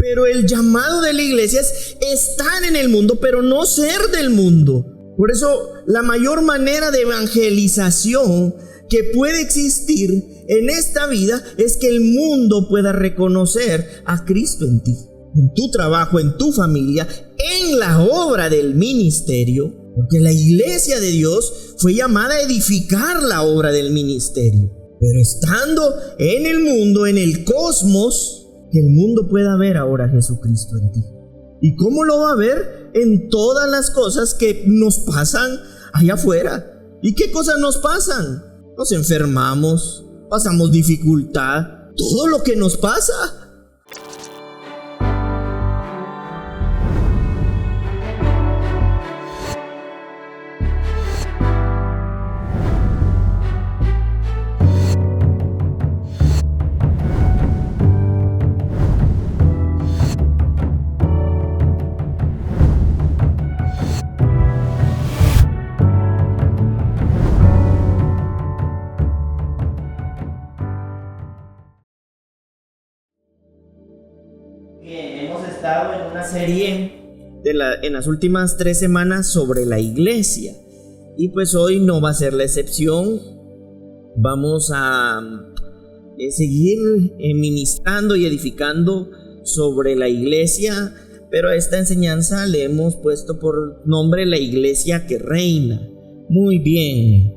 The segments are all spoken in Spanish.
Pero el llamado de la iglesia es estar en el mundo, pero no ser del mundo. Por eso la mayor manera de evangelización que puede existir en esta vida es que el mundo pueda reconocer a Cristo en ti, en tu trabajo, en tu familia, en la obra del ministerio, porque la iglesia de Dios fue llamada a edificar la obra del ministerio. Pero estando en el mundo, en el cosmos, que el mundo pueda ver ahora a Jesucristo en ti. ¿Y cómo lo va a ver? En todas las cosas que nos pasan allá afuera. ¿Y qué cosas nos pasan? Nos enfermamos, pasamos dificultad, todo lo que nos pasa. Hemos estado en una serie en las últimas 3 semanas sobre la iglesia, y pues hoy no va a ser la excepción. Vamos a seguir ministrando y edificando sobre la iglesia, pero a esta enseñanza le hemos puesto por nombre la iglesia que reina. Muy bien,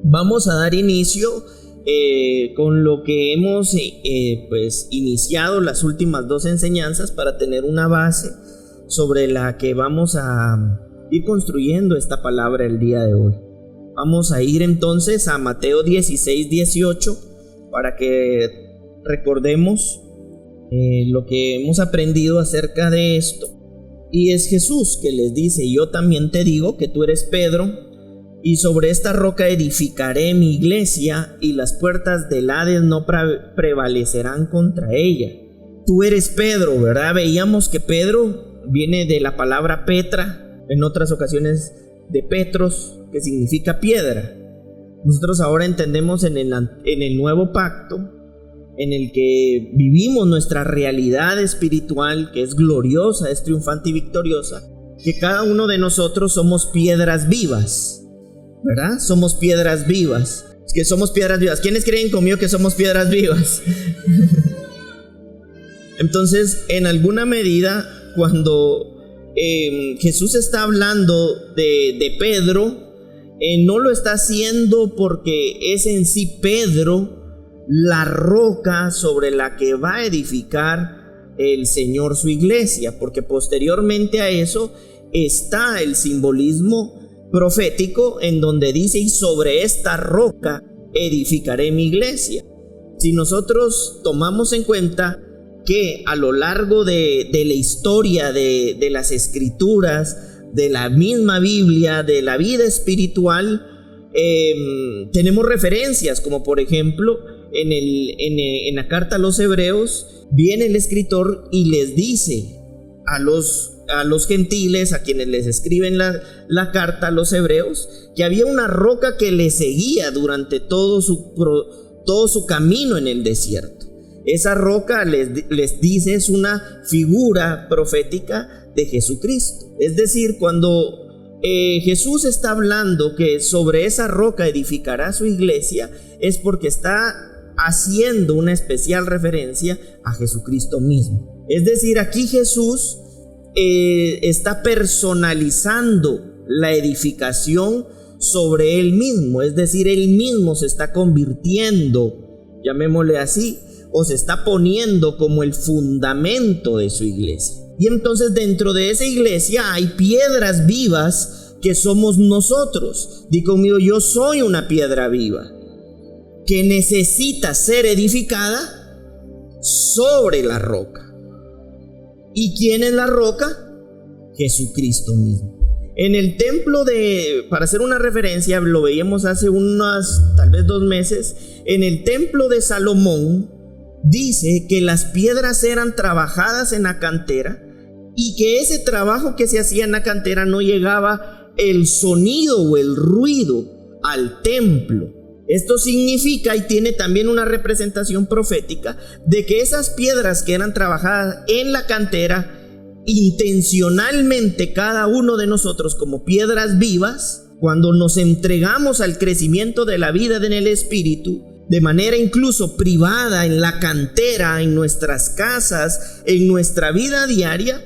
vamos a dar inicio con lo que hemos pues iniciado las últimas 2 enseñanzas para tener una base sobre la que vamos a ir construyendo esta palabra el día de hoy. Vamos a ir entonces a Mateo 16:18 para que recordemos lo que hemos aprendido acerca de esto. Y es Jesús que les dice: yo también te digo que tú eres Pedro, y sobre esta roca edificaré mi iglesia, y las puertas del Hades no prevalecerán contra ella. Tú eres Pedro, ¿verdad? Veíamos que Pedro viene de la palabra Petra, en otras ocasiones de Petros, que significa piedra. Nosotros ahora entendemos en el nuevo pacto, en el que vivimos nuestra realidad espiritual, que es gloriosa, es triunfante y victoriosa, que cada uno de nosotros somos piedras vivas, ¿verdad? Somos piedras vivas. Es que somos piedras vivas. ¿Quiénes creen conmigo que somos piedras vivas? Entonces, en alguna medida, cuando Jesús está hablando de Pedro, no lo está haciendo porque es en sí Pedro la roca sobre la que va a edificar el Señor su iglesia, porque posteriormente a eso está el simbolismo profético en donde dice: y sobre esta roca edificaré mi iglesia. Si nosotros tomamos en cuenta que a lo largo de la historia de las escrituras, de la misma Biblia, de la vida espiritual, tenemos referencias, como por ejemplo en la carta a los Hebreos, viene el escritor y les dice a los gentiles, a quienes les escriben la carta a los hebreos, que había una roca que les seguía durante todo su camino en el desierto. Esa roca, les dice, es una figura profética de Jesucristo. Es decir, cuando Jesús está hablando que sobre esa roca edificará su iglesia, es porque está haciendo una especial referencia a Jesucristo mismo. Es decir, aquí Jesús está personalizando la edificación sobre él mismo. Es decir, él mismo se está convirtiendo, llamémosle así, o se está poniendo como el fundamento de su iglesia. Y entonces dentro de esa iglesia hay piedras vivas que somos nosotros. Di conmigo: yo soy una piedra viva que necesita ser edificada sobre la roca. ¿Y quién es la roca? Jesucristo mismo. En el templo para hacer una referencia, lo veíamos hace tal vez 2 meses, en el templo de Salomón, dice que las piedras eran trabajadas en la cantera, y que ese trabajo que se hacía en la cantera no llegaba el sonido o el ruido al templo. Esto significa y tiene también una representación profética de que esas piedras que eran trabajadas en la cantera, intencionalmente cada uno de nosotros como piedras vivas, cuando nos entregamos al crecimiento de la vida en el Espíritu, de manera incluso privada, en la cantera, en nuestras casas, en nuestra vida diaria,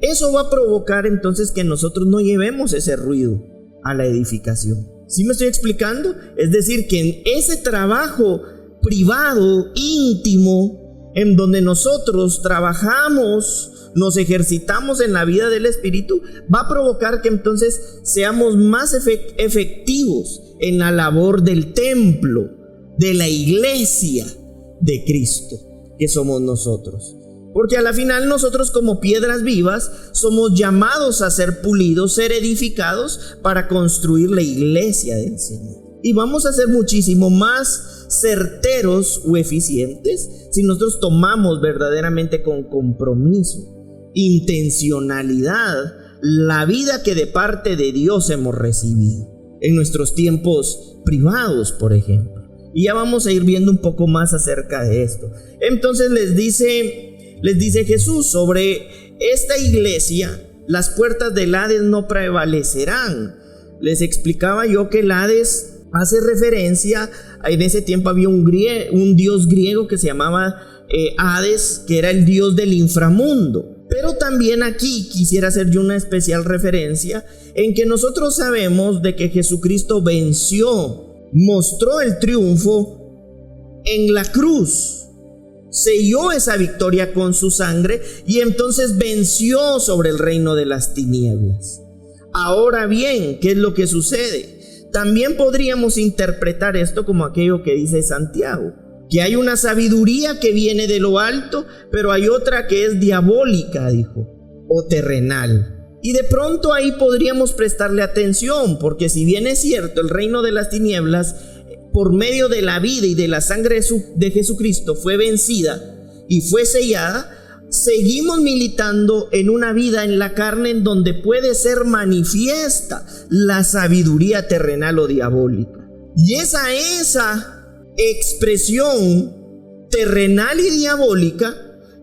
eso va a provocar entonces que nosotros no llevemos ese ruido a la edificación. ¿Sí me estoy explicando? Es decir, que en ese trabajo privado, íntimo, en donde nosotros trabajamos, nos ejercitamos en la vida del Espíritu, va a provocar que entonces seamos más efectivos en la labor del templo, de la iglesia de Cristo, que somos nosotros. Porque a la final nosotros como piedras vivas somos llamados a ser pulidos, ser edificados para construir la iglesia del Señor. Y vamos a ser muchísimo más certeros o eficientes si nosotros tomamos verdaderamente con compromiso, intencionalidad, la vida que de parte de Dios hemos recibido en nuestros tiempos privados, por ejemplo. Y ya vamos a ir viendo un poco más acerca de esto. Entonces les dice Jesús sobre esta iglesia: las puertas del Hades no prevalecerán. Les explicaba yo que el Hades hace referencia, en ese tiempo había un dios griego que se llamaba Hades, que era el dios del inframundo. Pero también aquí quisiera hacer yo una especial referencia en que nosotros sabemos de que Jesucristo venció, mostró el triunfo en la cruz, selló esa victoria con su sangre y entonces venció sobre el reino de las tinieblas. Ahora bien, ¿qué es lo que sucede? También podríamos interpretar esto como aquello que dice Santiago, que hay una sabiduría que viene de lo alto, pero hay otra que es diabólica, dijo, o terrenal. Y de pronto ahí podríamos prestarle atención, porque si bien es cierto, el reino de las tinieblas, por medio de la vida y de la sangre de Jesucristo, fue vencida y fue sellada, seguimos militando en una vida en la carne en donde puede ser manifiesta la sabiduría terrenal o diabólica. Y esa expresión terrenal y diabólica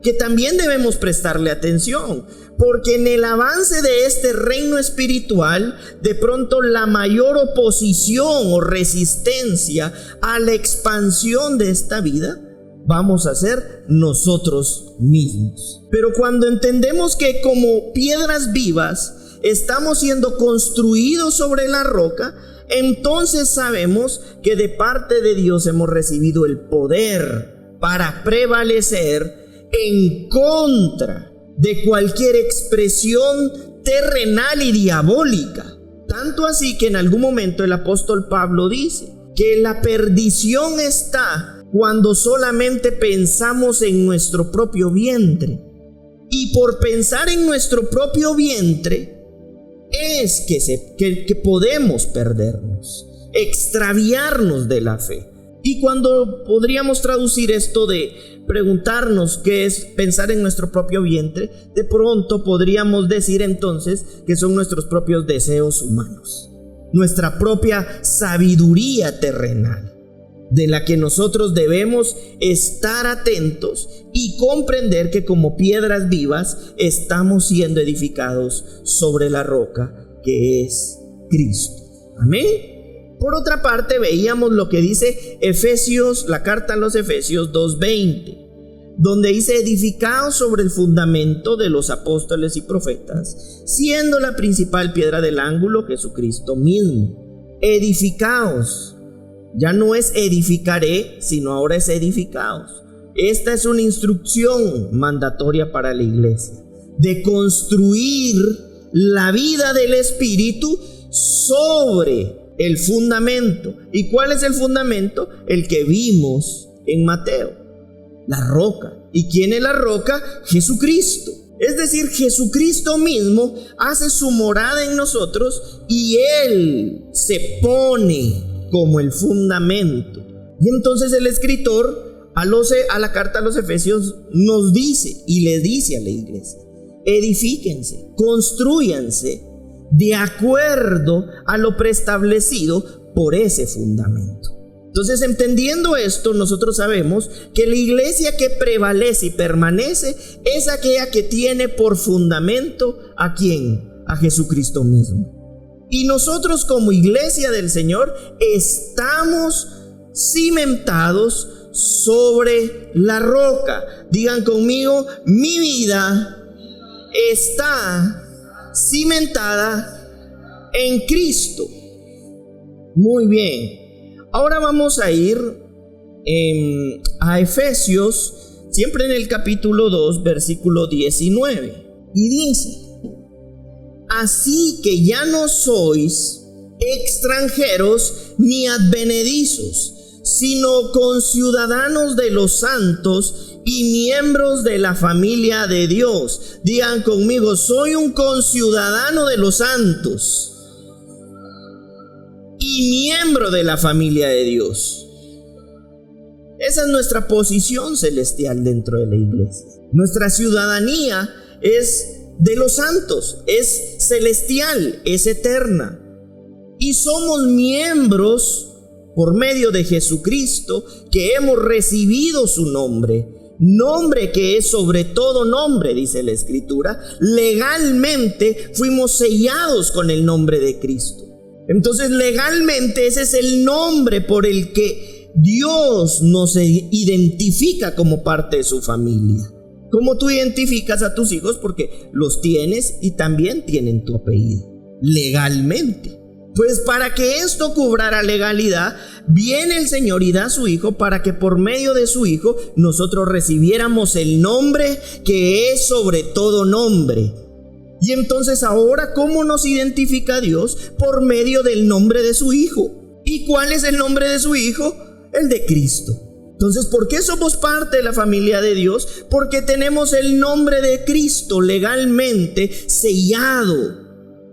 que también debemos prestarle atención, porque en el avance de este reino espiritual, de pronto la mayor oposición o resistencia a la expansión de esta vida vamos a ser nosotros mismos. Pero cuando entendemos que como piedras vivas estamos siendo construidos sobre la roca, entonces sabemos que de parte de Dios hemos recibido el poder para prevalecer en contra de cualquier expresión terrenal y diabólica. Tanto así que en algún momento el apóstol Pablo dice que la perdición está cuando solamente pensamos en nuestro propio vientre. Y por pensar en nuestro propio vientre es que podemos perdernos, extraviarnos de la fe. Y cuando podríamos traducir esto de preguntarnos qué es pensar en nuestro propio vientre, de pronto podríamos decir entonces que son nuestros propios deseos humanos, nuestra propia sabiduría terrenal, de la que nosotros debemos estar atentos y comprender que como piedras vivas estamos siendo edificados sobre la roca que es Cristo. Amén. Por otra parte, veíamos lo que dice Efesios, la carta a los Efesios 2:20, donde dice: edificados sobre el fundamento de los apóstoles y profetas, siendo la principal piedra del ángulo Jesucristo mismo. Edificados. Ya no es edificaré, sino ahora es edificados. Esta es una instrucción mandatoria para la iglesia, de construir la vida del Espíritu sobre el fundamento. ¿Y cuál es el fundamento? El que vimos en Mateo, la roca. ¿Y quién es la roca? Jesucristo. Es decir, Jesucristo mismo hace su morada en nosotros y Él se pone como el fundamento. Y entonces el escritor a la carta a los Efesios nos dice y le dice a la iglesia: edifíquense, construyanse de acuerdo a lo preestablecido por ese fundamento. Entonces, entendiendo esto, nosotros sabemos que la iglesia que prevalece y permanece es aquella que tiene por fundamento ¿a quién? A Jesucristo mismo. Y nosotros como iglesia del Señor estamos cimentados sobre la roca. Digan conmigo, mi vida está cimentada en Cristo. Muy bien. Ahora vamos a ir a Efesios, siempre en el capítulo 2, versículo 19. Y dice: así que ya no sois extranjeros ni advenedizos, sino conciudadanos de los santos y miembros de la familia de Dios. Digan conmigo, soy un conciudadano de los santos y miembro de la familia de Dios. Esa es nuestra posición celestial dentro de la iglesia. Nuestra ciudadanía es de los santos, es celestial, es eterna. Y somos miembros por medio de Jesucristo, que hemos recibido su nombre. Nombre que es sobre todo nombre, dice la Escritura. Legalmente fuimos sellados con el nombre de Cristo. Entonces, legalmente ese es el nombre por el que Dios nos identifica como parte de su familia. ¿Cómo tú identificas a tus hijos? Porque los tienes y también tienen tu apellido, legalmente. Pues para que esto cobrara legalidad, viene el Señor y da a su Hijo para que por medio de su Hijo nosotros recibiéramos el nombre que es sobre todo nombre. Y entonces ahora, ¿cómo nos identifica Dios? Por medio del nombre de su Hijo. ¿Y cuál es el nombre de su Hijo? El de Cristo. Entonces, ¿por qué somos parte de la familia de Dios? Porque tenemos el nombre de Cristo legalmente sellado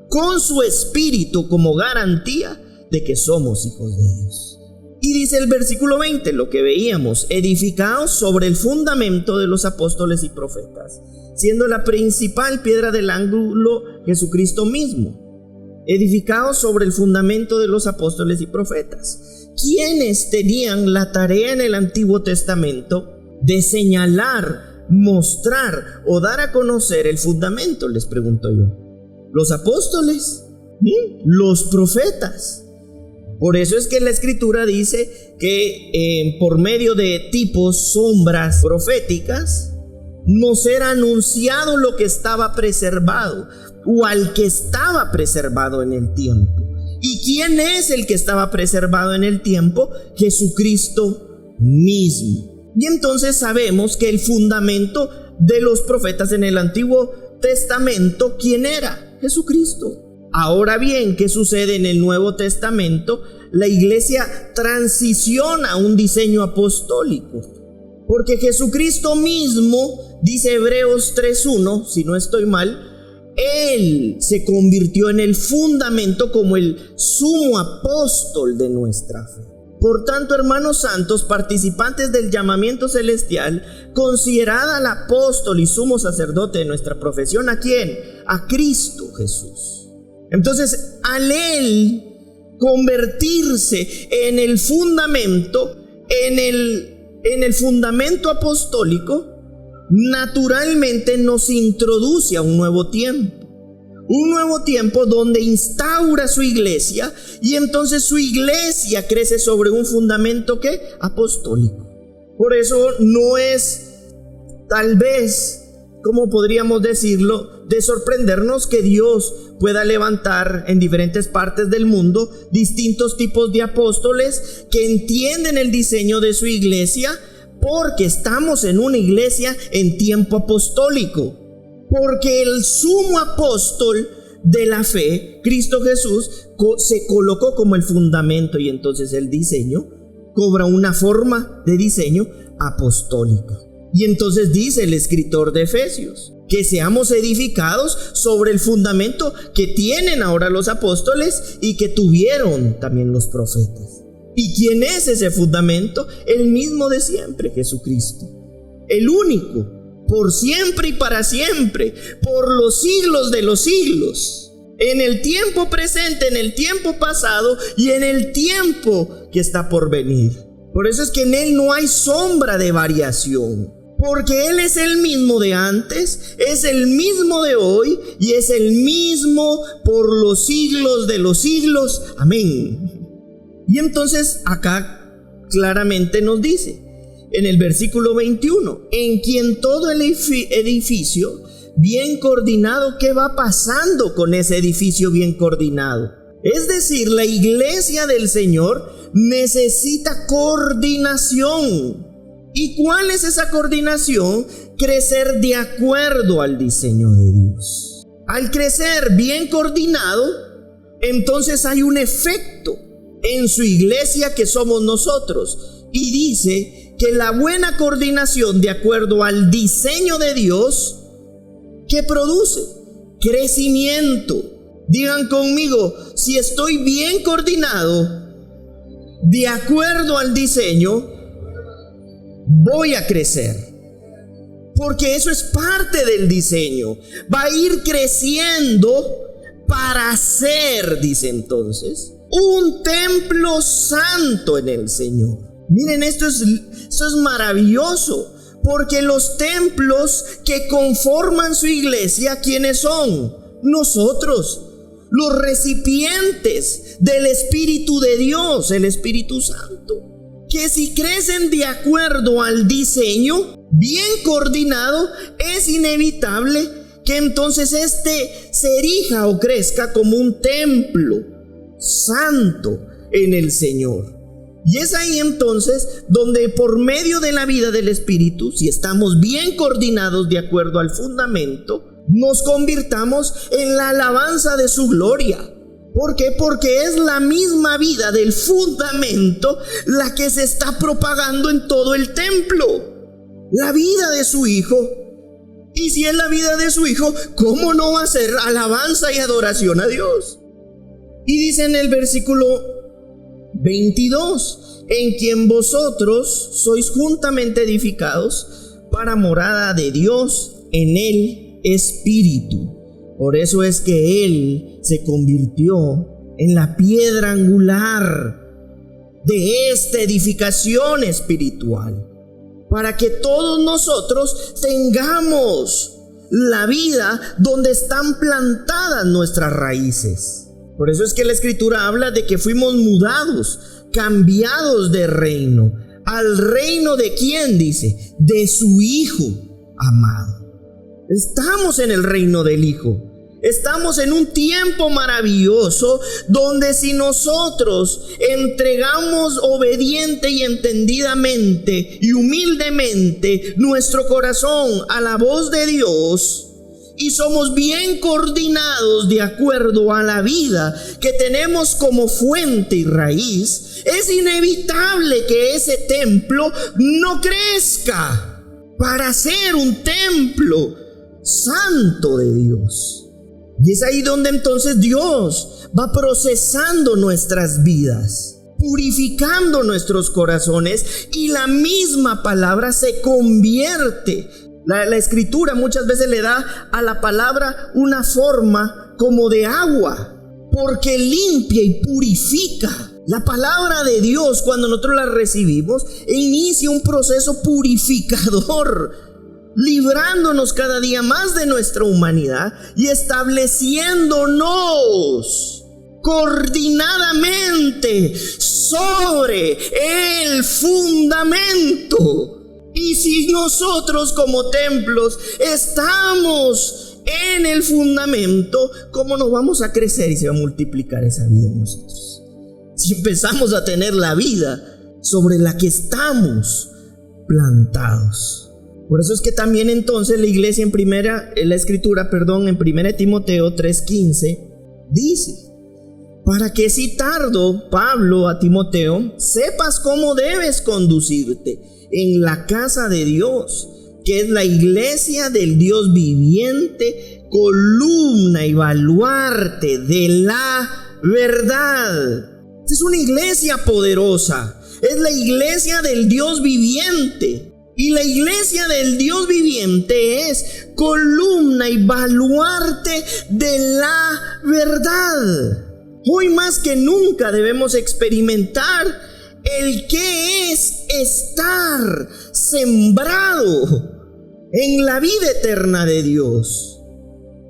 con su Espíritu como garantía de que somos hijos de Dios. Y dice el versículo 20, lo que veíamos: edificados sobre el fundamento de los apóstoles y profetas, siendo la principal piedra del ángulo Jesucristo mismo. Edificados sobre el fundamento de los apóstoles y profetas, quienes tenían la tarea en el Antiguo Testamento de señalar, mostrar o dar a conocer el fundamento. Les pregunto yo, ¿los apóstoles? ¿Los profetas? Por eso es que la Escritura dice que por medio de tipos, sombras proféticas, nos era anunciado lo que estaba preservado, o al que estaba preservado en el tiempo. ¿Y quién es el que estaba preservado en el tiempo? Jesucristo mismo. Y entonces sabemos que el fundamento de los profetas en el Antiguo Testamento, ¿quién era? Jesucristo. Ahora bien, ¿qué sucede en el Nuevo Testamento? La iglesia transiciona a un diseño apostólico, porque Jesucristo mismo, dice Hebreos 3:1, si no estoy mal, Él se convirtió en el fundamento como el sumo apóstol de nuestra fe. Por tanto, hermanos santos, participantes del llamamiento celestial, considerad al apóstol y sumo sacerdote de nuestra profesión, ¿a quién? A Cristo Jesús. Entonces, al Él convertirse en el fundamento, en el fundamento apostólico, naturalmente nos introduce a un nuevo tiempo. Un nuevo tiempo donde instaura su iglesia, y entonces su iglesia crece sobre un fundamento ¿qué? Apostólico. Por eso no es, tal vez, como podríamos decirlo, de sorprendernos que Dios pueda levantar en diferentes partes del mundo distintos tipos de apóstoles que entienden el diseño de su iglesia, porque estamos en una iglesia en tiempo apostólico. Porque el sumo apóstol de la fe, Cristo Jesús, se colocó como el fundamento, y entonces el diseño cobra una forma de diseño apostólica. Y entonces dice el escritor de Efesios que seamos edificados sobre el fundamento que tienen ahora los apóstoles y que tuvieron también los profetas. ¿Y quién es ese fundamento? El mismo de siempre, Jesucristo. El único, por siempre y para siempre, por los siglos de los siglos. En el tiempo presente, en el tiempo pasado y en el tiempo que está por venir. Por eso es que en Él no hay sombra de variación. Porque Él es el mismo de antes, es el mismo de hoy y es el mismo por los siglos de los siglos. Amén. Y entonces acá claramente nos dice, en el versículo 21, en quien todo el edificio bien coordinado, ¿qué va pasando con ese edificio bien coordinado? Es decir, la iglesia del Señor necesita coordinación. ¿Y cuál es esa coordinación? Crecer de acuerdo al diseño de Dios. Al crecer bien coordinado, entonces hay un efecto en su iglesia que somos nosotros. Y dice que la buena coordinación de acuerdo al diseño de Dios, ¿qué produce? Crecimiento. Digan conmigo, si estoy bien coordinado de acuerdo al diseño, voy a crecer, porque eso es parte del diseño. Va a ir creciendo para ser, dice entonces, un templo santo en el Señor. Miren, esto es maravilloso, porque los templos que conforman su iglesia, ¿quiénes son? Nosotros, los recipientes del Espíritu de Dios, el Espíritu Santo. Que si crecen de acuerdo al diseño bien coordinado, es inevitable que entonces se erija o crezca como un templo santo en el Señor. Y es ahí entonces donde por medio de la vida del Espíritu, si estamos bien coordinados de acuerdo al fundamento, nos convirtamos en la alabanza de su gloria. ¿Por qué? Porque es la misma vida del fundamento la que se está propagando en todo el templo. La vida de su Hijo. Y si es la vida de su Hijo, ¿cómo no va a ser alabanza y adoración a Dios? Y dice en el versículo 22, en quien vosotros sois juntamente edificados para morada de Dios en el Espíritu. Por eso es que Él se convirtió en la piedra angular de esta edificación espiritual, para que todos nosotros tengamos la vida donde están plantadas nuestras raíces. Por eso es que la Escritura habla de que fuimos mudados, cambiados de reino. ¿Al reino de quién? Dice, de su Hijo amado. Estamos en el reino del Hijo. Estamos en un tiempo maravilloso donde si nosotros entregamos obediente y entendidamente y humildemente nuestro corazón a la voz de Dios y somos bien coordinados de acuerdo a la vida que tenemos como fuente y raíz, es inevitable que ese templo no crezca para ser un templo santo de Dios. Y es ahí donde entonces Dios va procesando nuestras vidas, purificando nuestros corazones, y la misma palabra se convierte. La Escritura muchas veces le da a la palabra una forma como de agua, porque limpia y purifica. La palabra de Dios, cuando nosotros la recibimos, inicia un proceso purificador, librándonos cada día más de nuestra humanidad y estableciéndonos coordinadamente sobre el fundamento. Y si nosotros como templos estamos en el fundamento, ¿cómo nos vamos a crecer y se va a multiplicar esa vida en nosotros? Si empezamos a tener la vida sobre la que estamos plantados. Por eso es que también entonces la iglesia en 1 Timoteo 3:15 dice: para que citando Pablo a Timoteo, sepas cómo debes conducirte en la casa de Dios, que es la iglesia del Dios viviente, columna y baluarte de la verdad. Es una iglesia poderosa, es la iglesia del Dios viviente. Y la iglesia del Dios viviente es columna y baluarte de la verdad. Hoy más que nunca debemos experimentar el que es estar sembrado en la vida eterna de Dios.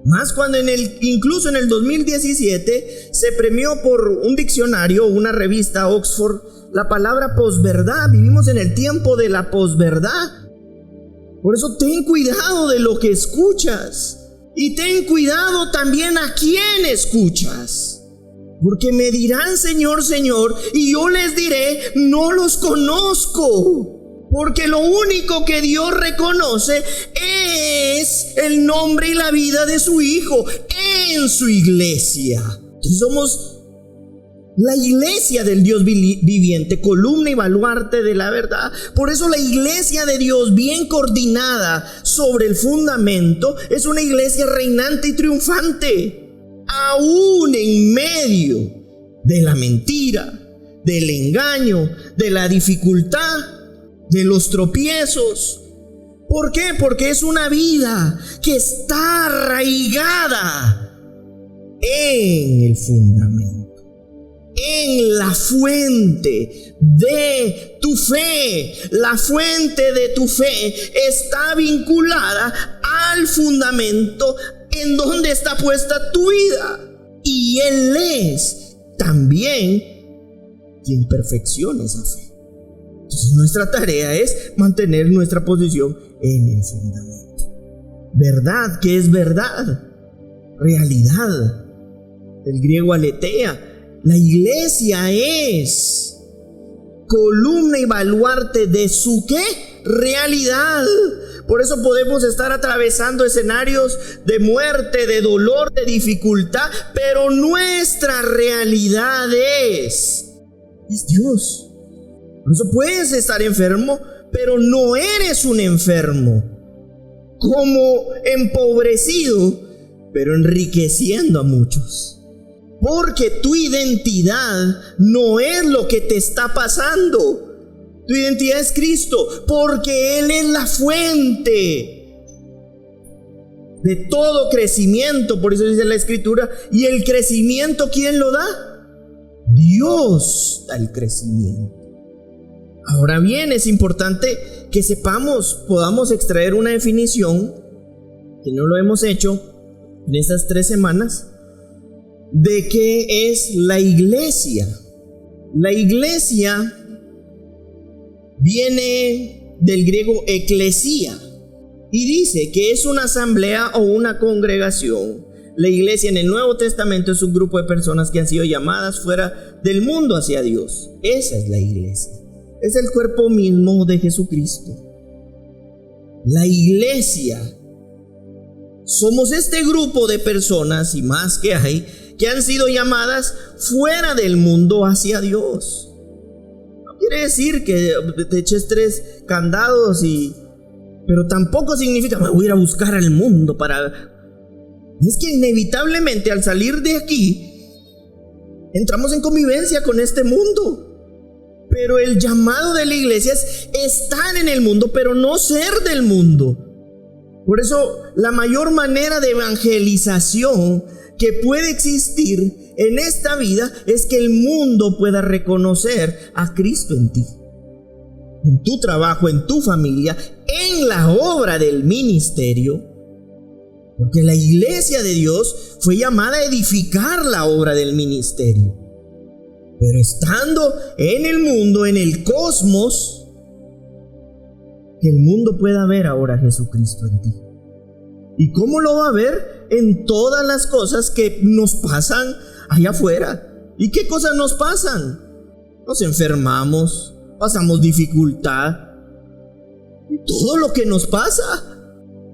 Más cuando incluso en el 2017 se premió por un diccionario, una revista Oxford, la palabra posverdad. Vivimos en el tiempo de la posverdad. Por eso ten cuidado de lo que escuchas. Y ten cuidado también a quién escuchas. Porque me dirán Señor, Señor, y yo les diré, no los conozco. Porque lo único que Dios reconoce es el nombre y la vida de su Hijo en su iglesia. Entonces somos la iglesia del Dios viviente, columna y baluarte de la verdad. Por eso la iglesia de Dios, bien coordinada sobre el fundamento, es una iglesia reinante y triunfante, aún en medio de la mentira, del engaño, de la dificultad, de los tropiezos. ¿Por qué? Porque es una vida que está arraigada en el fundamento, en la fuente de tu fe. La fuente de tu fe está vinculada al fundamento en donde está puesta tu vida. Y Él es también quien perfecciona esa fe. Entonces nuestra tarea es mantener nuestra posición en el fundamento. Verdad, ¿qué es verdad? Realidad. El griego aletheia. La iglesia es columna y baluarte de su ¿qué? Realidad. Por eso podemos estar atravesando escenarios de muerte, de dolor, de dificultad, pero nuestra realidad es Dios. Por eso puedes estar enfermo, pero no eres un enfermo. Como empobrecido, pero enriqueciendo a muchos. Porque tu identidad no es lo que te está pasando. Tu identidad es Cristo, porque Él es la fuente de todo crecimiento. Por eso dice la Escritura, ¿y el crecimiento quién lo da? Dios da el crecimiento. Ahora bien, es importante que podamos extraer una definición, que no lo hemos hecho en estas 3 semanas, de qué es la iglesia. La iglesia viene del griego eclesía y dice que es una asamblea o una congregación. La iglesia en el Nuevo Testamento es un grupo de personas que han sido llamadas fuera del mundo hacia Dios. Esa es la iglesia. Es el cuerpo mismo de Jesucristo. La iglesia somos este grupo de personas, y más que hay, que han sido llamadas fuera del mundo hacia Dios. No quiere decir que te eches 3 candados pero tampoco significa me voy a ir a buscar al mundo Es que inevitablemente al salir de aquí entramos en convivencia con este mundo. Pero el llamado de la iglesia es estar en el mundo, pero no ser del mundo. Por eso la mayor manera de evangelización que puede existir en esta vida es que el mundo pueda reconocer a Cristo en ti, en tu trabajo, en tu familia, en la obra del ministerio. Porque la iglesia de Dios fue llamada a edificar la obra del ministerio. Pero estando en el mundo, en el cosmos, que el mundo pueda ver ahora a Jesucristo en ti. ¿Y cómo lo va a ver? En todas las cosas que nos pasan allá afuera. ¿Y qué cosas nos pasan? Nos enfermamos, pasamos dificultad, todo lo que nos pasa.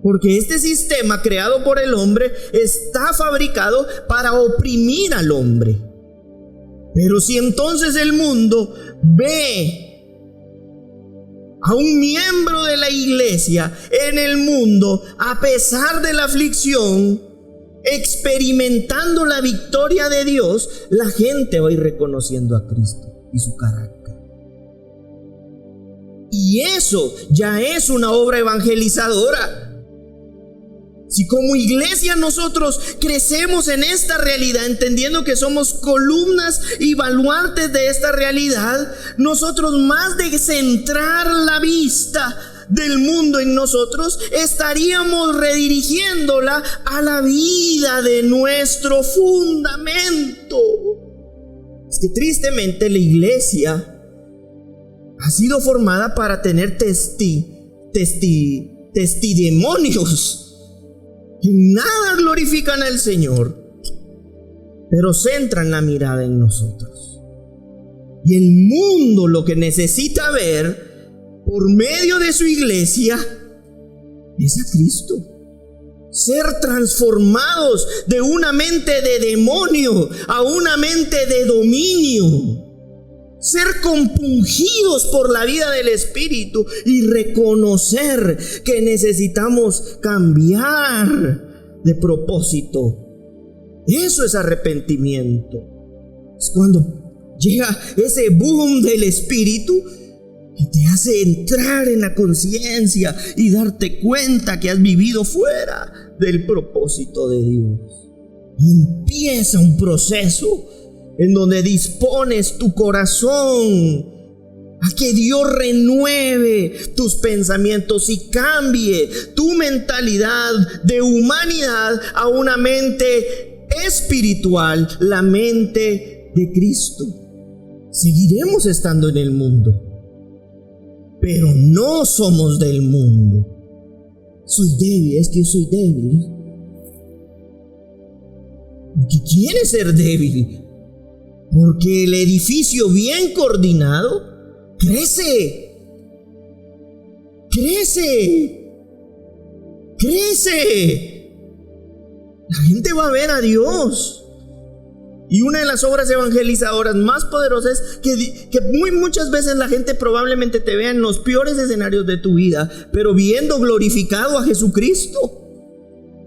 Porque este sistema creado por el hombre está fabricado para oprimir al hombre. Pero si entonces el mundo ve a un miembro de la iglesia en el mundo, a pesar de la aflicción, experimentando la victoria de Dios, la gente va a ir reconociendo a Cristo y su carácter. Y Y eso ya es una obra evangelizadora. Si como iglesia nosotros crecemos en esta realidad, entendiendo que somos columnas y baluartes de esta realidad, nosotros, más de centrar la vista del mundo en nosotros, estaríamos redirigiéndola a la vida de nuestro fundamento. Es que tristemente la iglesia ha sido formada para tener testimonios que nada glorifican al Señor, pero centran la mirada en nosotros. Y el mundo lo que necesita ver por medio de su iglesia es a Cristo. Ser transformados de una mente de demonio a una mente de dominio. Ser compungidos por la vida del Espíritu y reconocer que necesitamos cambiar de propósito. Eso es arrepentimiento. Es cuando llega ese boom del Espíritu que te hace entrar en la conciencia y darte cuenta que has vivido fuera del propósito de Dios. Y empieza un proceso en donde dispones tu corazón a que Dios renueve tus pensamientos y cambie tu mentalidad de humanidad a una mente espiritual, la mente de Cristo. Seguiremos estando en el mundo, pero no somos del mundo. Soy débil, es que yo soy débil. Porque quiere ser débil. Porque el edificio bien coordinado crece. La gente va a ver a Dios. Y una de las obras evangelizadoras más poderosas es que muchas veces la gente probablemente te vea en los peores escenarios de tu vida, pero viendo glorificado a Jesucristo.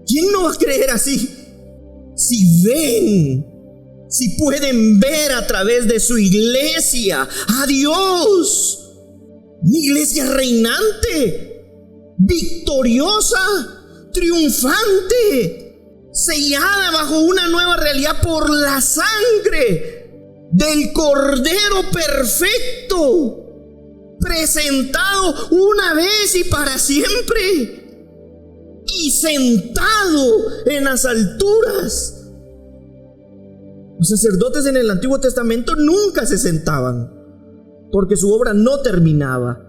¿Quién no va a creer así? Si pueden ver a través de su iglesia a Dios, una iglesia reinante, victoriosa, triunfante, sellada bajo una nueva realidad por la sangre del Cordero perfecto, presentado una vez y para siempre, y sentado en las alturas. Los sacerdotes en el Antiguo Testamento nunca se sentaban, porque su obra no terminaba.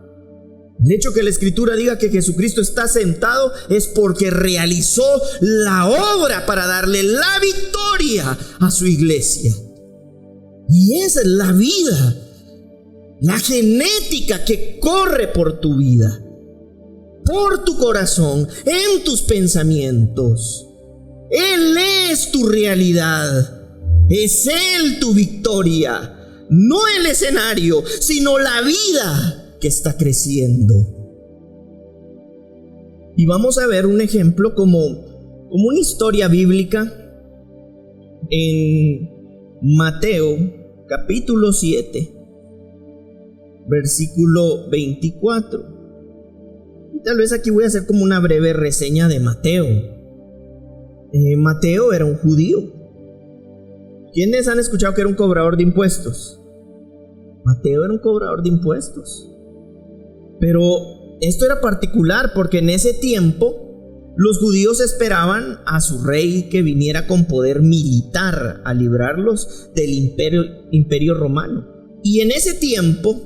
El hecho que la Escritura diga que Jesucristo está sentado es porque realizó la obra para darle la victoria a su iglesia. Y esa es la vida, la genética que corre por tu vida, por tu corazón, en tus pensamientos. Él es tu realidad. Es Él tu victoria, no el escenario, sino la vida que está creciendo. Y vamos a ver un ejemplo como una historia bíblica en Mateo capítulo 7, versículo 24. Y tal vez aquí voy a hacer como una breve reseña de Mateo. Mateo era un judío. ¿Quiénes han escuchado que era un cobrador de impuestos? Mateo era un cobrador de impuestos. Pero esto era particular porque en ese tiempo los judíos esperaban a su rey que viniera con poder militar a librarlos del imperio romano. Y en ese tiempo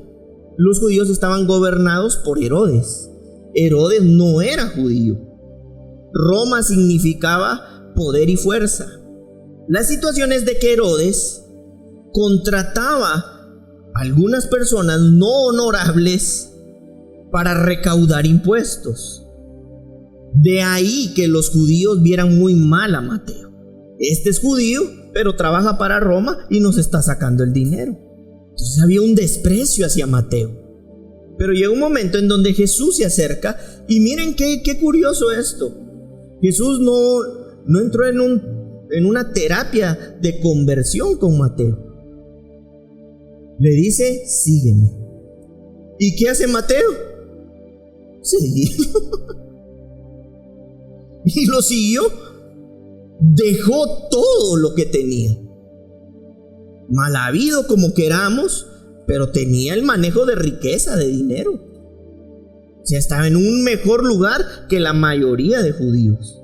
los judíos estaban gobernados por Herodes. Herodes no era judío. Roma significaba poder y fuerza. La situación es de que Herodes contrataba a algunas personas no honorables para recaudar impuestos. De ahí que los judíos vieran muy mal a Mateo. Este es judío, pero trabaja para Roma y nos está sacando el dinero. Entonces había un desprecio hacia Mateo. Pero llega un momento en donde Jesús se acerca y miren qué curioso esto. Jesús no entró en una terapia de conversión con Mateo. Le dice, sígueme. ¿Y qué hace Mateo? seguirlo. Y lo siguió. Dejó todo lo que tenía. Mal habido como queramos, pero tenía el manejo de riqueza, de dinero. O sea, estaba en un mejor lugar que la mayoría de judíos.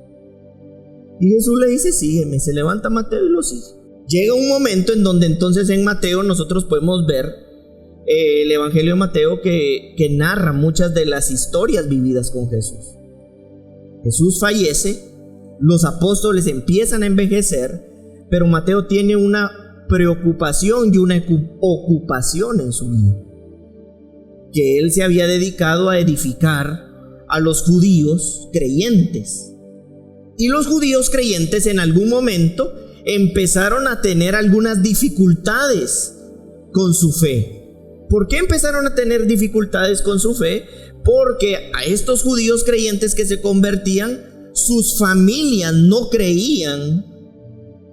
Y Jesús le dice, sígueme. Se levanta Mateo y lo sigue. Llega un momento en donde entonces en Mateo nosotros podemos ver el Evangelio de Mateo que narra muchas de las historias vividas con Jesús. Jesús fallece, los apóstoles empiezan a envejecer, pero Mateo tiene una preocupación y una ocupación en su vida. Que él se había dedicado a edificar a los judíos creyentes. Y los judíos creyentes en algún momento empezaron a tener algunas dificultades con su fe. ¿Por qué empezaron a tener dificultades con su fe? Porque a estos judíos creyentes que se convertían, sus familias no creían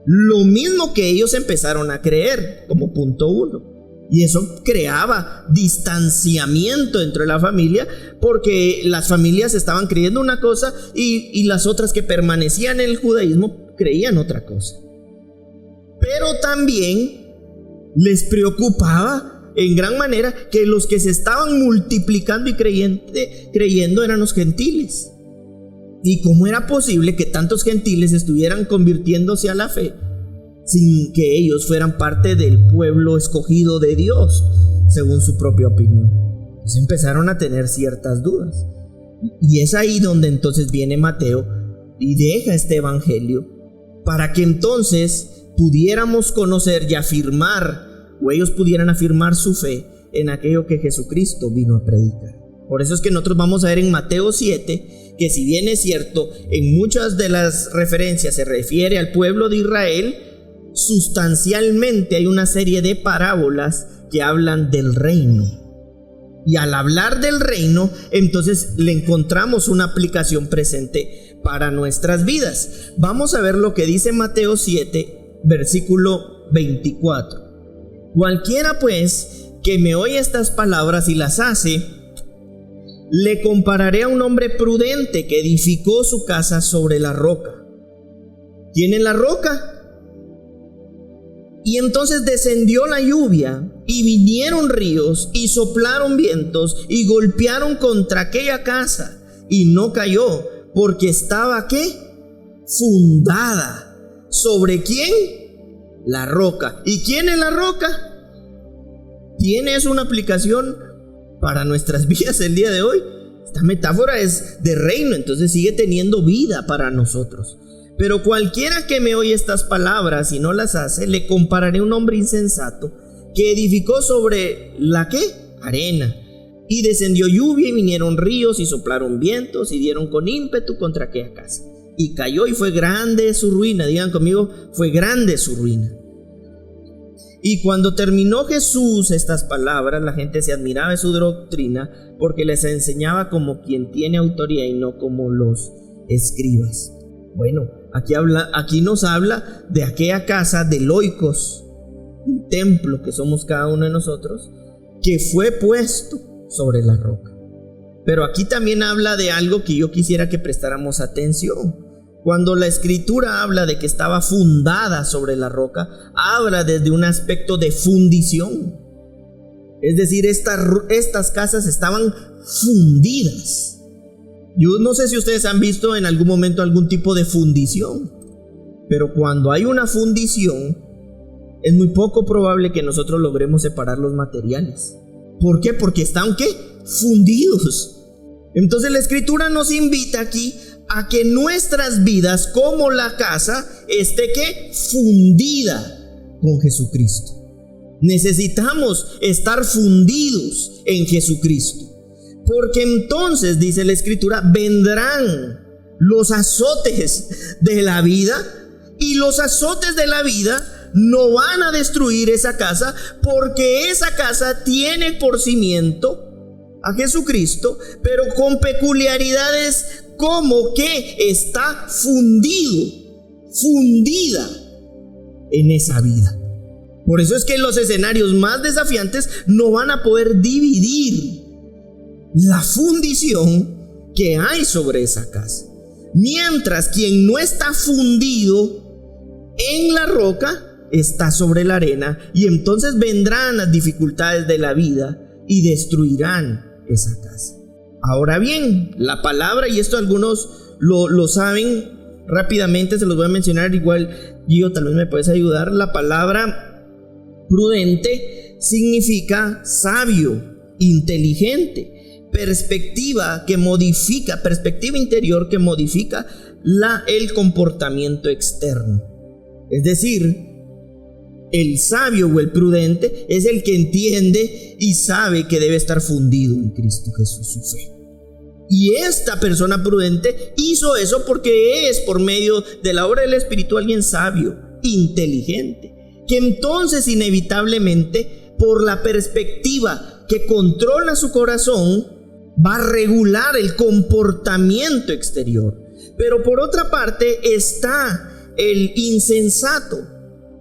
lo mismo que ellos empezaron a creer, como punto uno. Y eso creaba distanciamiento entre la familia, porque las familias estaban creyendo una cosa y las otras que permanecían en el judaísmo creían otra cosa. Pero también les preocupaba en gran manera que los que se estaban multiplicando y creyendo eran los gentiles. ¿Y cómo era posible que tantos gentiles estuvieran convirtiéndose a la fe sin que ellos fueran parte del pueblo escogido de Dios, según su propia opinión? Entonces empezaron a tener ciertas dudas. Y es ahí donde entonces viene Mateo y deja este evangelio para que entonces pudiéramos conocer y afirmar, o ellos pudieran afirmar su fe en aquello que Jesucristo vino a predicar. Por eso es que nosotros vamos a ver en Mateo 7, que si bien es cierto, en muchas de las referencias se refiere al pueblo de Israel, sustancialmente hay una serie de parábolas que hablan del reino. Y al hablar del reino, entonces le encontramos una aplicación presente para nuestras vidas. Vamos a ver lo que dice Mateo 7, versículo 24. Cualquiera pues que me oye estas palabras y las hace, le compararé a un hombre prudente que edificó su casa sobre la roca. ¿Quién es la roca? Y entonces descendió la lluvia, y vinieron ríos, y soplaron vientos, y golpearon contra aquella casa, y no cayó, porque estaba, ¿qué? Fundada. ¿Sobre quién? La roca. ¿Y quién es la roca? ¿Tiene eso una aplicación para nuestras vidas el día de hoy? Esta metáfora es de reino, entonces sigue teniendo vida para nosotros. Pero cualquiera que me oye estas palabras y no las hace, le compararé a un hombre insensato que edificó sobre la ¿qué? Arena. Y descendió lluvia y vinieron ríos y soplaron vientos y dieron con ímpetu contra aquella casa. Y cayó y fue grande su ruina. Digan conmigo, fue grande su ruina. Y cuando terminó Jesús estas palabras, la gente se admiraba de su doctrina, porque les enseñaba como quien tiene autoridad y no como los escribas. Bueno, aquí nos habla de aquella casa de Loicos, un templo que somos cada uno de nosotros, que fue puesto sobre la roca. Pero aquí también habla de algo que yo quisiera que prestáramos atención. Cuando la escritura habla de que estaba fundada sobre la roca, habla desde un aspecto de fundición. Es decir, estas casas estaban fundidas. Yo no sé si ustedes han visto en algún momento algún tipo de fundición, pero cuando hay una fundición, es muy poco probable que nosotros logremos separar los materiales. ¿Por qué? Porque están, ¿qué? Fundidos. Entonces la escritura nos invita aquí a que nuestras vidas, como la casa, esté ¿qué? Fundida con Jesucristo. Necesitamos estar fundidos en Jesucristo, porque entonces, dice la escritura, vendrán los azotes de la vida, y los azotes de la vida no van a destruir esa casa, porque esa casa tiene por cimiento a Jesucristo, pero con peculiaridades como que está fundida en esa vida. Por eso es que los escenarios más desafiantes no van a poder dividir la fundición que hay sobre esa casa. Mientras quien no está fundido en la roca está sobre la arena, y entonces vendrán las dificultades de la vida y destruirán esa casa. Ahora bien, la palabra, y esto algunos lo saben rápidamente, se los voy a mencionar, igual Gio, tal vez me puedes ayudar. La palabra prudente significa sabio, inteligente, perspectiva interior que modifica el comportamiento externo. Es decir, el sabio o el prudente es el que entiende y sabe que debe estar fundido en Cristo Jesús, su fe. Y esta persona prudente hizo eso porque es por medio de la obra del Espíritu alguien sabio, inteligente, que entonces inevitablemente por la perspectiva que controla su corazón va a regular el comportamiento exterior. Pero por otra parte está el insensato.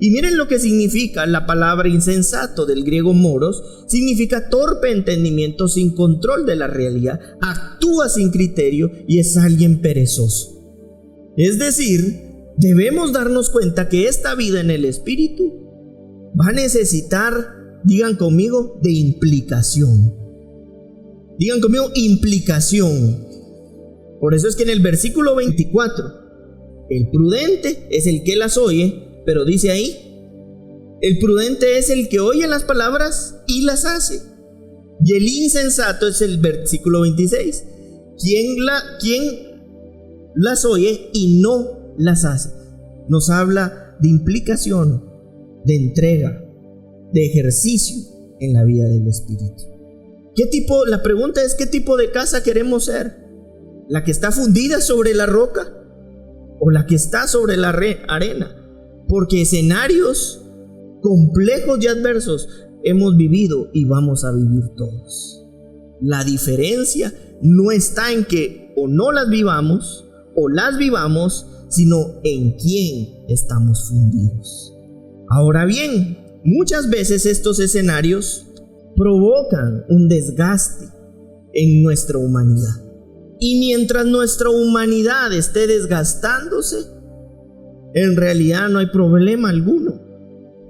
Y miren lo que significa la palabra insensato, del griego moros, significa torpe entendimiento, sin control de la realidad, actúa sin criterio y es alguien perezoso. Es decir, debemos darnos cuenta que esta vida en el Espíritu va a necesitar, digan conmigo, de implicación. Digan conmigo, implicación. Por eso es que en el versículo 24, el prudente es el que las oye, pero dice ahí, el prudente es el que oye las palabras y las hace. Y el insensato es el versículo 26, quien las oye y no las hace. Nos habla de implicación, de entrega, de ejercicio en la vida del Espíritu. La pregunta es, ¿qué tipo de casa queremos ser? ¿La que está fundida sobre la roca o la que está sobre la arena? Porque escenarios complejos y adversos hemos vivido y vamos a vivir todos. La diferencia no está en que o no las vivamos o las vivamos, sino en quién estamos fundidos. Ahora bien, muchas veces estos escenarios provocan un desgaste en nuestra humanidad. Y mientras nuestra humanidad esté desgastándose, en realidad no hay problema alguno,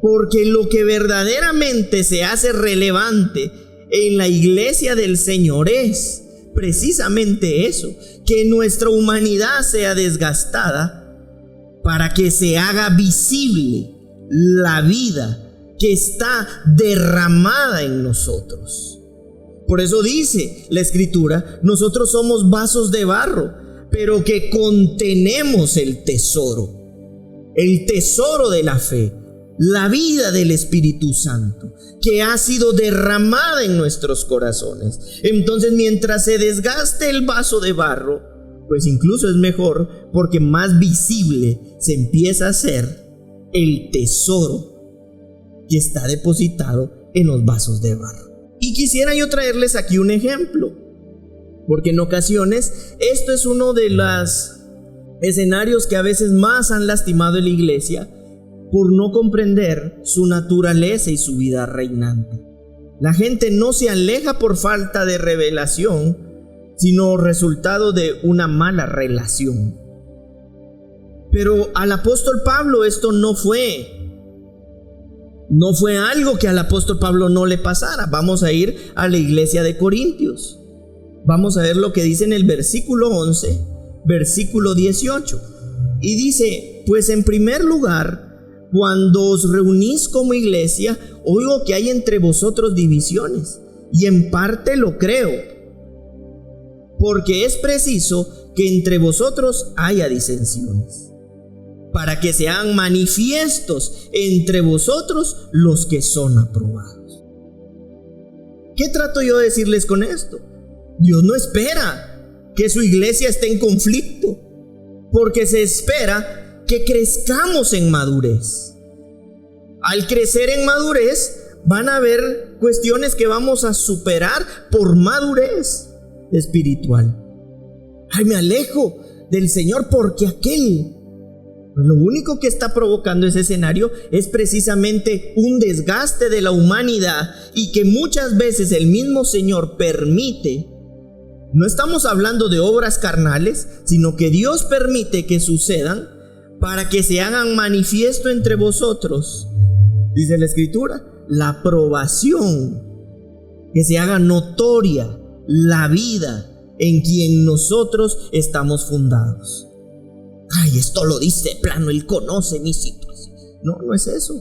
porque lo que verdaderamente se hace relevante en la iglesia del Señor es precisamente eso, que nuestra humanidad sea desgastada para que se haga visible la vida que está derramada en nosotros. Por eso dice la Escritura, nosotros somos vasos de barro, pero que contenemos el tesoro de la fe, la vida del Espíritu Santo, que ha sido derramada en nuestros corazones. Entonces, mientras se desgaste el vaso de barro, pues incluso es mejor, porque más visible se empieza a hacer el tesoro que está depositado en los vasos de barro. Y quisiera yo traerles aquí un ejemplo, porque en ocasiones esto es uno de los escenarios que a veces más han lastimado a la iglesia por no comprender su naturaleza y su vida reinante. La gente no se aleja por falta de revelación, sino resultado de una mala relación. Pero al apóstol Pablo esto no fue algo que al apóstol Pablo no le pasara. Vamos a ir a la iglesia de Corintios. Vamos a ver lo que dice en el versículo 11, versículo 18. Y dice, pues en primer lugar, cuando os reunís como iglesia, oigo que hay entre vosotros divisiones, y en parte lo creo, porque es preciso que entre vosotros haya disensiones, para que sean manifiestos entre vosotros los que son aprobados. ¿Qué trato yo de decirles con esto? Dios no espera que su iglesia esté en conflicto, porque se espera que crezcamos en madurez. Al crecer en madurez, van a haber cuestiones que vamos a superar por madurez espiritual. Ay, me alejo del Señor porque aquel. Pues lo único que está provocando ese escenario es precisamente un desgaste de la humanidad, y que muchas veces el mismo Señor permite No estamos hablando de obras carnales, sino que Dios permite que sucedan para que se hagan manifiesto entre vosotros, dice la Escritura, la aprobación, que se haga notoria la vida en quien nosotros estamos fundados. Ay, esto lo dice plano, él conoce mi situación. No, no es eso.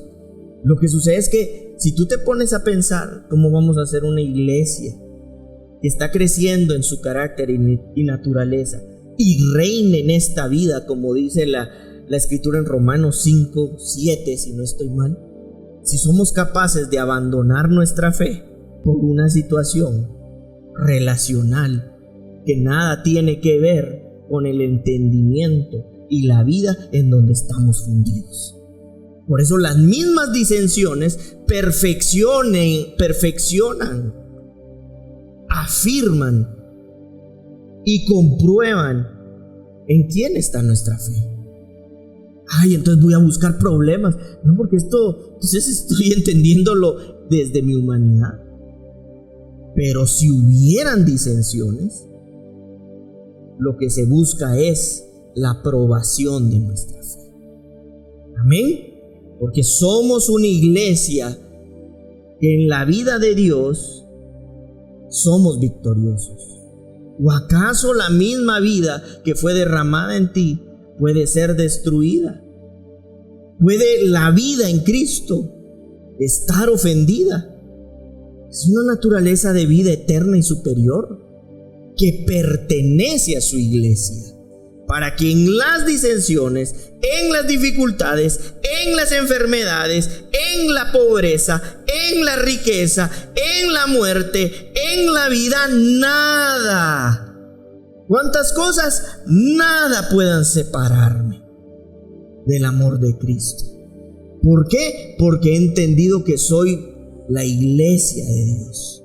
Lo que sucede es que si tú te pones a pensar cómo vamos a hacer una iglesia que está creciendo en su carácter y naturaleza y reine en esta vida, como dice la Escritura en Romanos 5:7, si no estoy mal, si somos capaces de abandonar nuestra fe por una situación relacional que nada tiene que ver con el entendimiento y la vida en donde estamos fundidos. Por eso las mismas disensiones perfeccionan, afirman y comprueban en quién está nuestra fe. Ay, entonces voy a buscar problemas. No, porque entonces estoy entendiéndolo desde mi humanidad. Pero si hubieran disensiones, lo que se busca es la aprobación de nuestra fe. Amén. Porque somos una iglesia que en la vida de Dios somos victoriosos. ¿O acaso la misma vida que fue derramada en ti puede ser destruida? ¿Puede la vida en Cristo estar ofendida? Es una naturaleza de vida eterna y superior que pertenece a su iglesia, para que en las disensiones, en las dificultades, en las enfermedades, en la pobreza, en la riqueza, en la muerte, en la vida, nada, ¿cuántas cosas? Nada puedan separarme del amor de Cristo. ¿Por qué? Porque he entendido que soy la iglesia de Dios.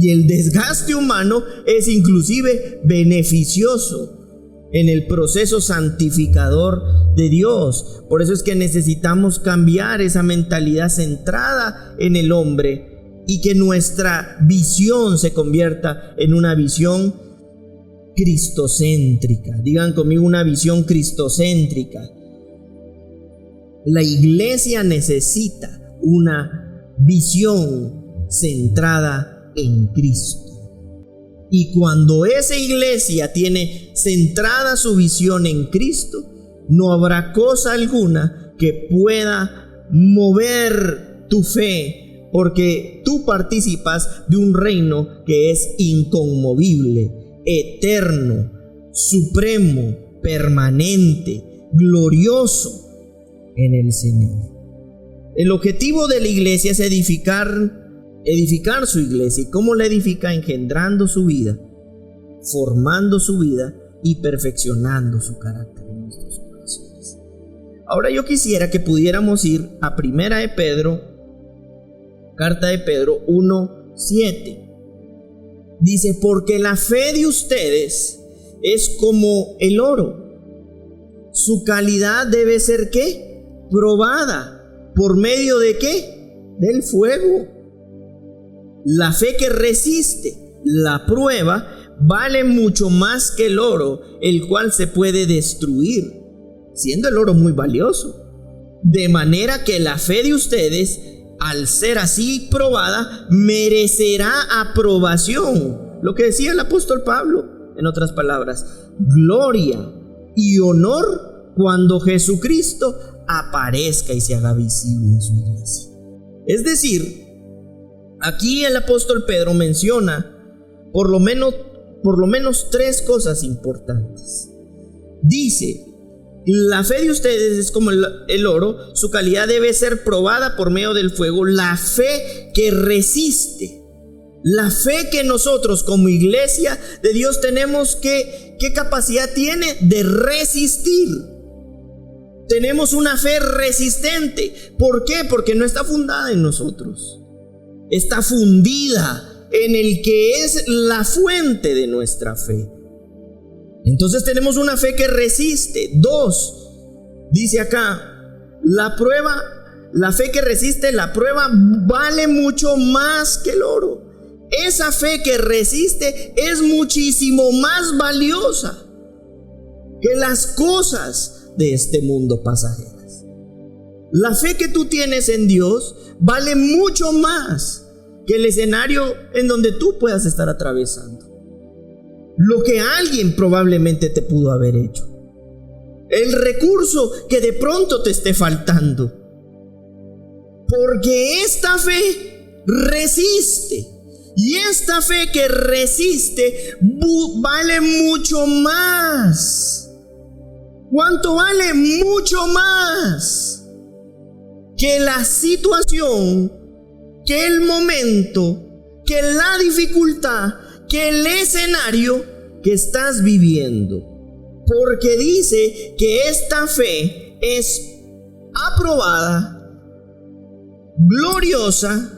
Y el desgaste humano es inclusive beneficioso en el proceso santificador de Dios. Por eso es que necesitamos cambiar esa mentalidad centrada en el hombre y que nuestra visión se convierta en una visión cristocéntrica. Digan conmigo, una visión cristocéntrica. La iglesia necesita una visión centrada en Cristo. Y cuando esa iglesia tiene centrada su visión en Cristo, no habrá cosa alguna que pueda mover tu fe, porque tú participas de un reino que es inconmovible, eterno, supremo, permanente, glorioso en el Señor. El objetivo de la iglesia es edificar su iglesia. ¿Y cómo la edifica? Engendrando su vida, formando su vida y perfeccionando su carácter en nuestros corazones. Ahora yo quisiera que pudiéramos ir a carta de Pedro 1:7. Dice: porque la fe de ustedes es como el oro. Su calidad debe ser ¿qué? Probada. ¿Por medio de qué? Del fuego. La fe que resiste la prueba vale mucho más que el oro, el cual se puede destruir, siendo el oro muy valioso. De manera que la fe de ustedes, al ser así probada, merecerá aprobación. Lo que decía el apóstol Pablo, en otras palabras, gloria y honor cuando Jesucristo aparezca y se haga visible en su iglesia. Es decir, aquí el apóstol Pedro menciona por lo menos tres cosas importantes. Dice: la fe de ustedes es como el oro, su calidad debe ser probada por medio del fuego. La fe que resiste, la fe que nosotros como iglesia de Dios tenemos ¿qué capacidad tiene? De resistir. Tenemos una fe resistente. ¿Por qué? Porque no está fundada en nosotros. Está fundida en el que es la fuente de nuestra fe. Entonces tenemos una fe que resiste. 2, dice acá, la fe que resiste la prueba vale mucho más que el oro. esa fe que resiste es muchísimo más valiosa que las cosas de este mundo pasajeras. La fe que tú tienes en Dios vale mucho más que el escenario en donde tú puedas estar atravesando. Lo que alguien probablemente te pudo haber hecho. El recurso que de pronto te esté faltando. Porque esta fe resiste. Y esta fe que resiste vale mucho más. ¿Cuánto vale? Mucho más que la situación, que el momento, que la dificultad, que el escenario que estás viviendo. Porque dice que esta fe es aprobada, gloriosa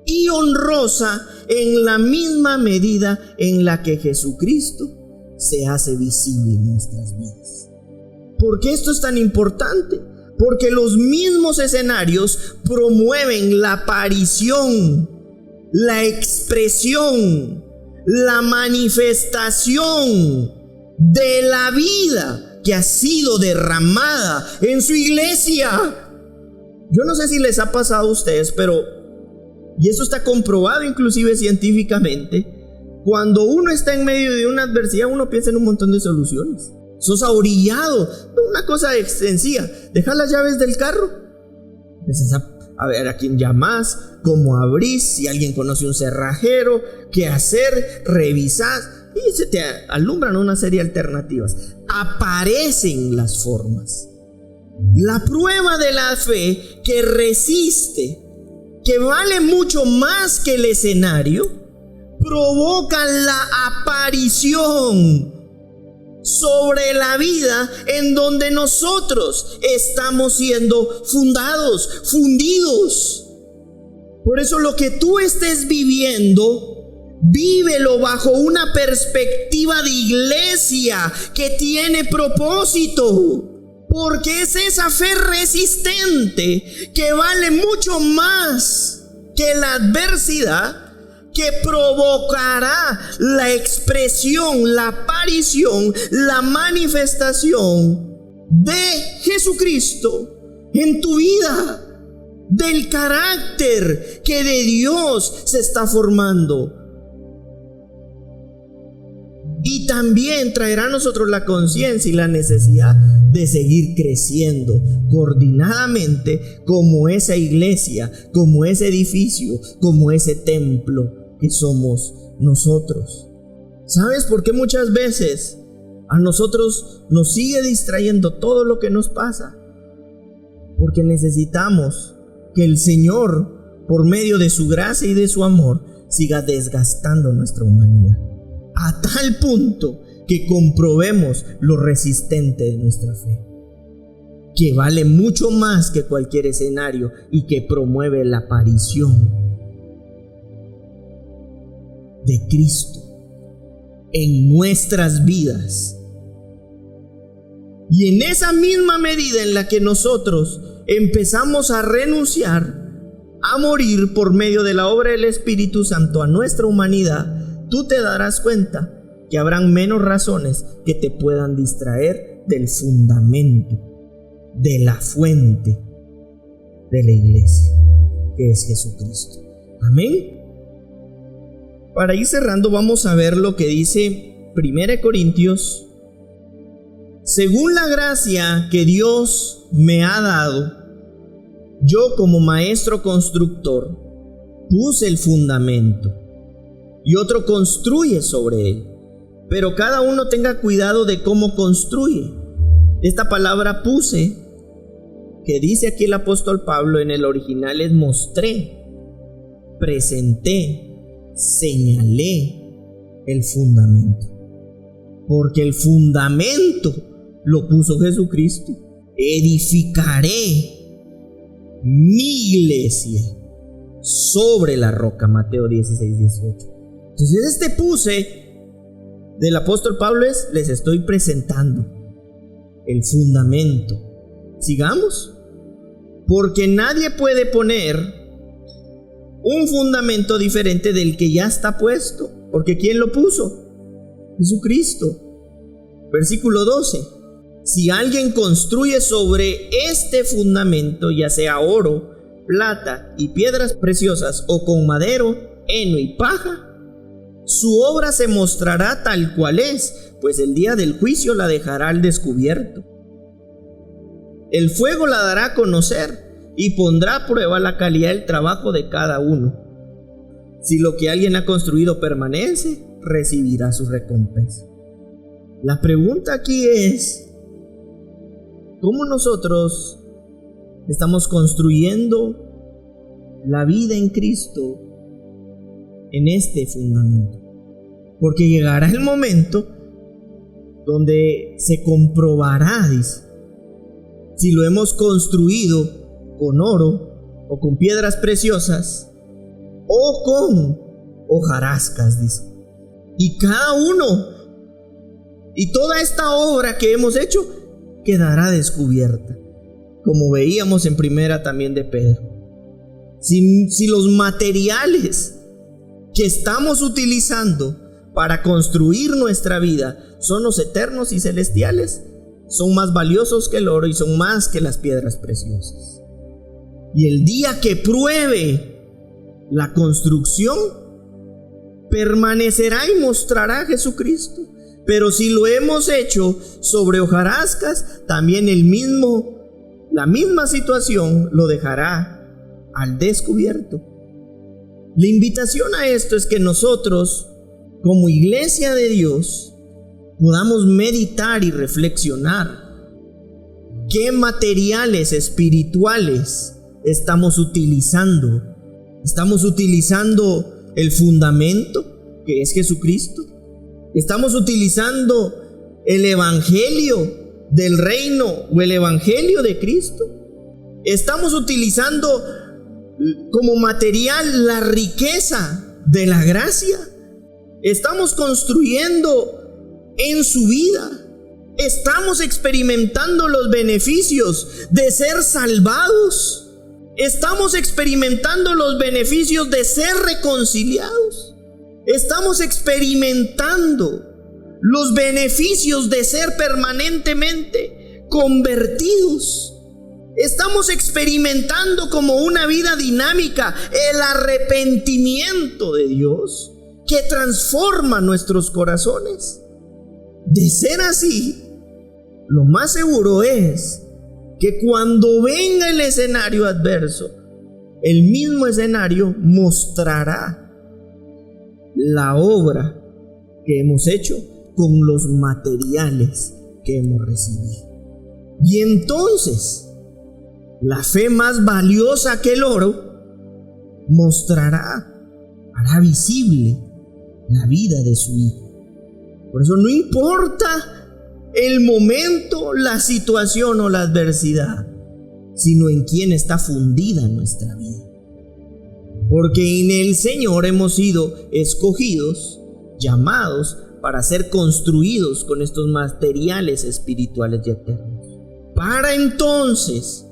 y honrosa en la misma medida en la que Jesucristo se hace visible en nuestras vidas. ¿Por qué esto es tan importante? Porque los mismos escenarios promueven la aparición, la expresión, la manifestación de la vida que ha sido derramada en su iglesia. Yo no sé si les ha pasado a ustedes, pero, y eso está comprobado inclusive científicamente, cuando uno está en medio de una adversidad, uno piensa en un montón de soluciones. Sos ahorillado, una cosa sencilla, dejar las llaves del carro, empiezas a ver a quién llamas, cómo abrís, si alguien conoce un cerrajero, qué hacer, revisás, y se te alumbran una serie de alternativas. Aparecen las formas. La prueba de la fe que resiste, que vale mucho más que el escenario, provoca la aparición sobre la vida en donde nosotros estamos siendo fundidos. Por eso lo que tú estés viviendo, vívelo bajo una perspectiva de iglesia que tiene propósito. Porque es esa fe resistente que vale mucho más que la adversidad, que provocará la expresión, la aparición, la manifestación de Jesucristo en tu vida, del carácter que de Dios se está formando. Y también traerá a nosotros la conciencia y la necesidad de seguir creciendo coordinadamente como esa iglesia, como ese edificio, como ese templo que somos nosotros. ¿Sabes por qué muchas veces a nosotros nos sigue distrayendo todo lo que nos pasa? Porque necesitamos que el Señor, por medio de su gracia y de su amor, siga desgastando nuestra humanidad, a tal punto que comprobemos lo resistente de nuestra fe, que vale mucho más que cualquier escenario y que promueve la aparición de Cristo en nuestras vidas. Y en esa misma medida en la que nosotros empezamos a renunciar, a morir por medio de la obra del Espíritu Santo a nuestra humanidad, tú te darás cuenta que habrán menos razones que te puedan distraer del fundamento, de la fuente de la iglesia, que es Jesucristo. Amén. Para ir cerrando, vamos a ver lo que dice 1 Corintios. Según la gracia que Dios me ha dado, yo como maestro constructor puse el fundamento y otro construye sobre él. Pero cada uno tenga cuidado de cómo construye. Esta palabra puse, que dice aquí el apóstol Pablo, en el original es mostré, presenté, señalé el fundamento. Porque el fundamento lo puso Jesucristo. Edificaré mi iglesia sobre la roca, Mateo 16:18. Entonces este puse del apóstol Pablo es, les estoy presentando el fundamento. Sigamos. Porque nadie puede poner un fundamento diferente del que ya está puesto. Porque ¿quién lo puso? Jesucristo. Versículo 12. Si alguien construye sobre este fundamento, ya sea oro, plata y piedras preciosas, o con madero, heno y paja, su obra se mostrará tal cual es, pues el día del juicio la dejará al descubierto. El fuego la dará a conocer y pondrá a prueba la calidad del trabajo de cada uno. Si lo que alguien ha construido permanece, recibirá su recompensa. La pregunta aquí es, ¿cómo nosotros estamos construyendo la vida en Cristo en este fundamento? Porque llegará el momento donde se comprobará, dice, si lo hemos construido con oro o con piedras preciosas o con hojarascas, dice. Y cada uno y toda esta obra que hemos hecho quedará descubierta, como veíamos en primera también de Pedro. Si los materiales que estamos utilizando para construir nuestra vida son los eternos y celestiales, son más valiosos que el oro y son más que las piedras preciosas. Y el día que pruebe la construcción, permanecerá y mostrará a Jesucristo. Pero si lo hemos hecho sobre hojarascas, también la misma situación lo dejará al descubierto. La invitación a esto es que nosotros, como iglesia de Dios, podamos meditar y reflexionar qué materiales espirituales estamos utilizando. ¿Estamos utilizando el fundamento, que es Jesucristo? ¿Estamos utilizando el evangelio del reino o el evangelio de Cristo? ¿Estamos utilizando como material la riqueza de la gracia? ¿Estamos construyendo en su vida? ¿Estamos experimentando los beneficios de ser salvados? ¿Estamos experimentando los beneficios de ser reconciliados? ¿Estamos experimentando los beneficios de ser permanentemente convertidos? Estamos experimentando como una vida dinámica el arrepentimiento de Dios que transforma nuestros corazones. De ser así, lo más seguro es que cuando venga el escenario adverso, el mismo escenario mostrará la obra que hemos hecho con los materiales que hemos recibido. Y entonces, la fe más valiosa que el oro hará visible la vida de su Hijo. Por eso no importa el momento, la situación o la adversidad, sino en quién está fundida nuestra vida. Porque en el Señor hemos sido escogidos, llamados para ser construidos con estos materiales espirituales y eternos, para entonces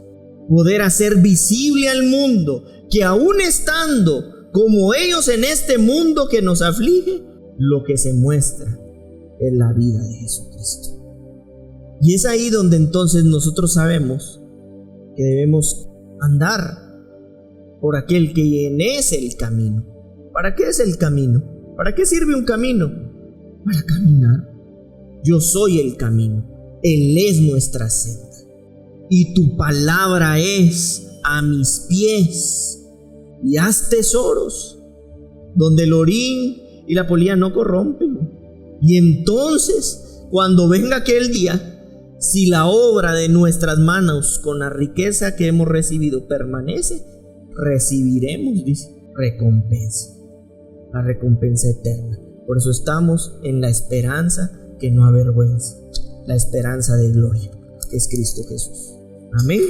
poder hacer visible al mundo que aún estando como ellos en este mundo que nos aflige, lo que se muestra es la vida de Jesucristo. Y es ahí donde entonces nosotros sabemos que debemos andar por aquel que es el camino. ¿Para qué es el camino? ¿Para qué sirve un camino? Para caminar. Yo soy el camino. Él es nuestra senda. Y tu palabra es a mis pies. Y haz tesoros donde el orín y la polilla no corrompen. Y entonces, cuando venga aquel día, si la obra de nuestras manos con la riqueza que hemos recibido permanece, recibiremos, dice, recompensa, la recompensa eterna. Por eso estamos en la esperanza que no avergüenza, la esperanza de gloria, que es Cristo Jesús. Amén.